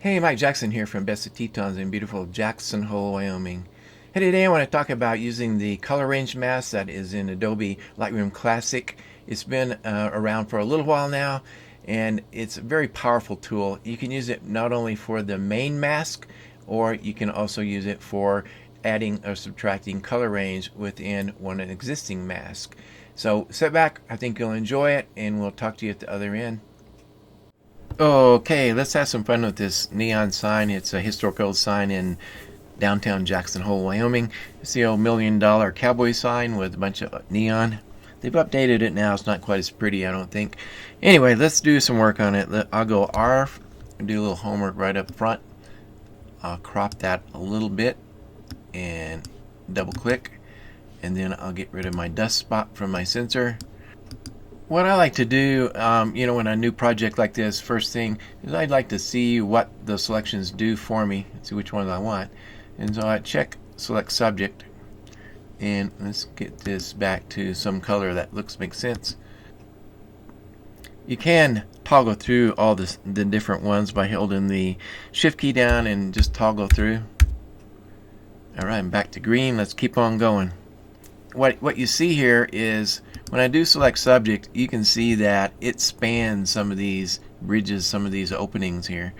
Hey, Mike Jackson here from Best of Tetons in beautiful Jackson Hole, Wyoming. Hey, today I want to talk about using the color range mask that is in Adobe Lightroom Classic. It's been around for a little while now, and it's a very powerful tool. You can use it not only for the main mask, or you can also use it for adding or subtracting color range within one existing mask. So sit back, I think you'll enjoy it, and we'll talk to you at the other end. Okay, let's have some fun with this neon sign. It's a historical sign in downtown Jackson Hole, Wyoming. It's the old $1,000,000 cowboy sign with a bunch of neon. They've updated it now. It's not quite as pretty, I don't think. Anyway, let's do some work on it. I'll go ARF and do a little homework right up front. I'll crop that a little bit and double click, and then I'll get rid of my dust spot from my sensor. What I like to do, when a new project like this, first thing is I'd like to see what the selections do for me, see which ones I want. And so I check select subject, and let's get this back to some color that makes sense. You can toggle through all the different ones by holding the shift key down and just toggle through. Alright, I'm back to green. Let's keep on going. What you see here is when I do select subject, you can see that it spans some of these bridges, some of these openings here,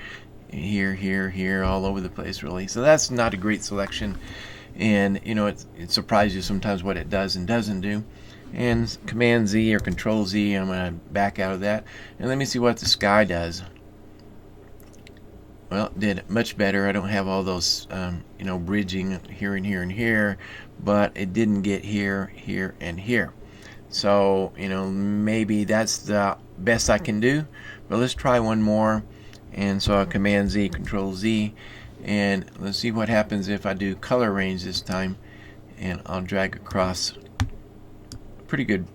all over the place really. So that's not a great selection, and it surprises you sometimes what it does and doesn't do. And Command Z or Control Z, I'm going to back out of that, and let me see what the sky does. Well, it did much better. I don't have all those, bridging here and here and here, but it didn't get here, here, and here. So, maybe that's the best I can do. But let's try one more. And so I'll Command Z, Control Z, and let's see what happens if I do color range this time. And I'll drag across a pretty good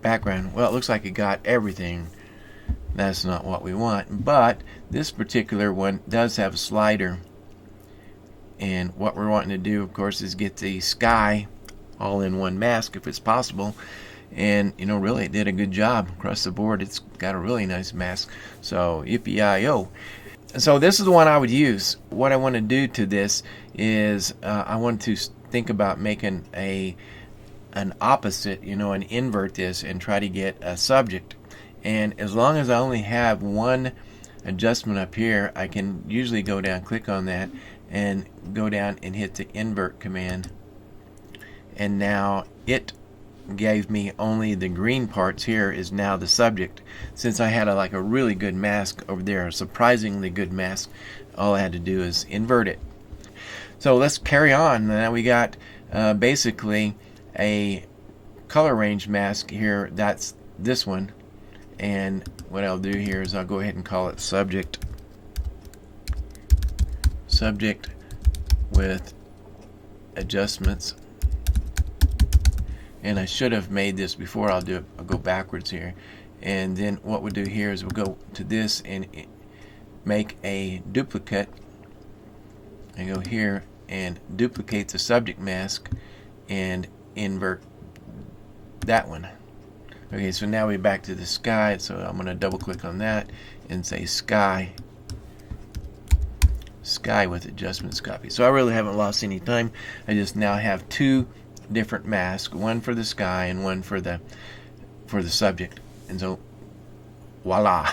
background. Well, it looks like it got everything. That's not what we want, but this particular one does have a slider, and what we're wanting to do, of course, is get the sky all in one mask if it's possible. And really it did a good job across the board. It's got a really nice mask, so yippee-i-o. So this is the one I would use. What I want to do to this is I want to think about making an opposite, an invert this and try to get a subject. And as long as I only have one adjustment up here, I can usually go down, click on that, and go down and hit the invert command. And now it gave me only the green parts here is now the subject. Since I had a really good mask over there, a surprisingly good mask, all I had to do is invert it. So let's carry on. Now we got basically a color range mask here. That's this one. And what I'll do here is I'll go ahead and call it subject with adjustments. And I should have made this before. I'll go backwards here, and then what we'll do here is we'll go to this and make a duplicate, and go here and duplicate the subject mask and invert that one. Okay, so now we're back to the sky, so I'm going to double click on that and say sky with adjustments copy. So I really haven't lost any time. I just now have two different masks, one for the sky and one for the subject. And so voila.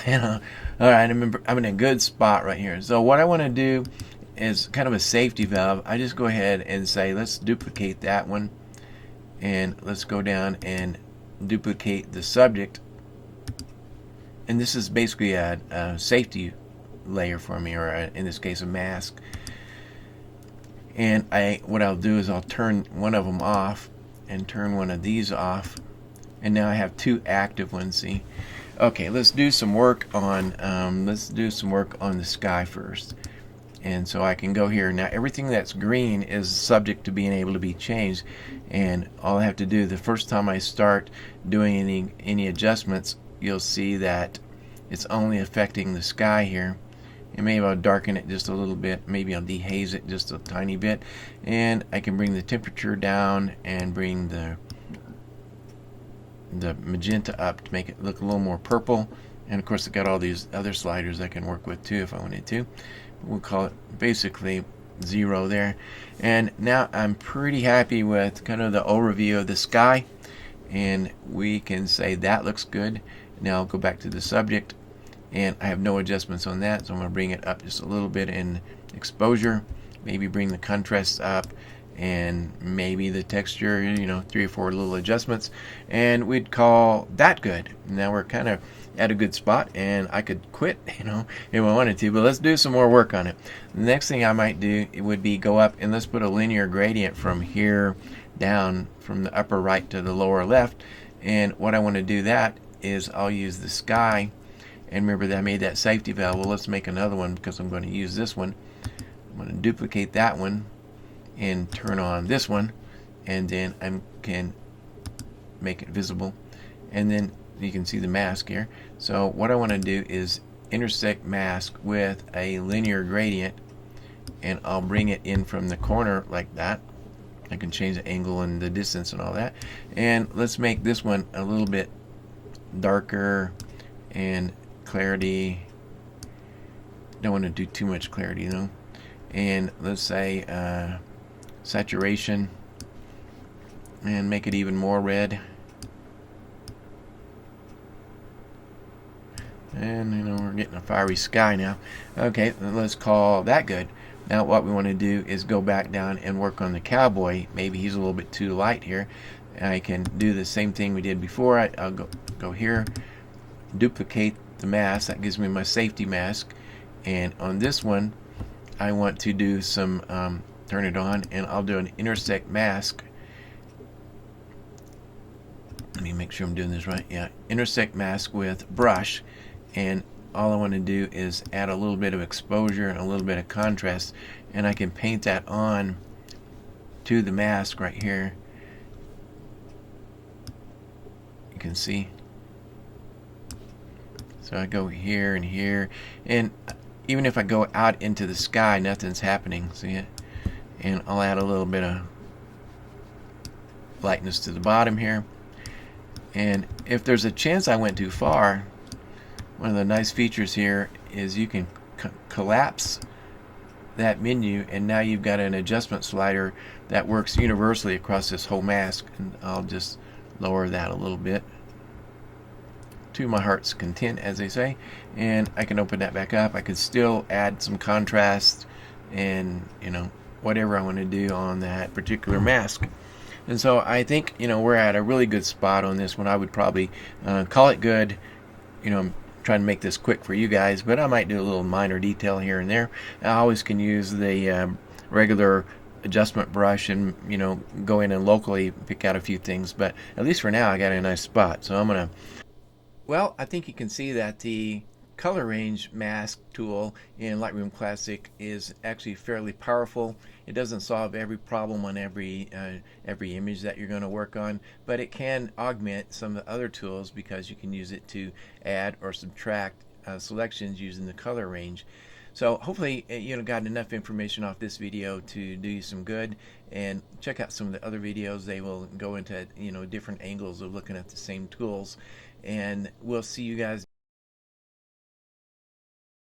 Alright, I'm in a good spot right here. So what I want to do is kind of a safety valve. I just go ahead and say let's duplicate that one, and let's go down and duplicate the subject, and this is basically a safety layer for me, or in this case a mask. And what I'll do is I'll turn one of them off and turn one of these off, and now I have two active ones. See? Okay, let's do some work on the sky first. And so I can go here. Now everything that's green is subject to being able to be changed, and all I have to do the first time I start doing any adjustments, you'll see that it's only affecting the sky here. And maybe I'll darken it just a little bit, maybe I'll dehaze it just a tiny bit, and I can bring the temperature down and bring the magenta up to make it look a little more purple, And of course, I got all these other sliders I can work with too if I wanted to. We'll call it basically 0 there. And now I'm pretty happy with kind of the overview of the sky. And we can say that looks good. Now I'll go back to the subject, and I have no adjustments on that, so I'm going to bring it up just a little bit in exposure, maybe bring the contrast up, and maybe the texture, 3 or 4 little adjustments, and we'd call that good. Now we're kind of at a good spot, and I could quit, if I wanted to, but let's do some more work on it. The next thing I might do, it would be go up and let's put a linear gradient from here down, from the upper right to the lower left. And what I want to do that is I'll use the sky, and remember that I made that safety valve. Well, let's make another one because I'm going to use this one. I'm going to duplicate that one and turn on this one, and then I can make it visible, and then you can see the mask here. So what I want to do is intersect mask with a linear gradient, and I'll bring it in from the corner like that. I can change the angle and the distance and all that, and let's make this one a little bit darker, and clarity, don't want to do too much clarity though, and let's say saturation, and make it even more red. And we're getting a fiery sky now. Okay, let's call that good. Now what we want to do is go back down and work on the Cowboy. Maybe he's a little bit too light here. I can do the same thing we did before. I'll go here, duplicate the mask. That gives me my safety mask. And on this one, I want to do some, turn it on, and I'll do an intersect mask. Let me make sure I'm doing this right. Yeah, intersect mask with brush. And all I want to do is add a little bit of exposure and a little bit of contrast, and I can paint that on to the mask right here. You can see. So I go here and here, and even if I go out into the sky, nothing's happening. See it? And I'll add a little bit of lightness to the bottom here. And if there's a chance I went too far, one of the nice features here is you can collapse that menu, and now you've got an adjustment slider that works universally across this whole mask. And I'll just lower that a little bit to my heart's content, as they say, and I can open that back up. I could still add some contrast and whatever I want to do on that particular mask. And so I think we're at a really good spot on this one. I would probably call it good. I'm trying to make this quick for you guys, but I might do a little minor detail here and there. I always can use the regular adjustment brush and go in and locally pick out a few things, but at least for now I got a nice spot. So I'm gonna, well, I think you can see that the color range mask tool in Lightroom Classic is actually fairly powerful. It doesn't solve every problem on every image that you're going to work on, but it can augment some of the other tools because you can use it to add or subtract selections using the color range. So hopefully got enough information off this video to do you some good, and check out some of the other videos. They will go into different angles of looking at the same tools, and we'll see you guys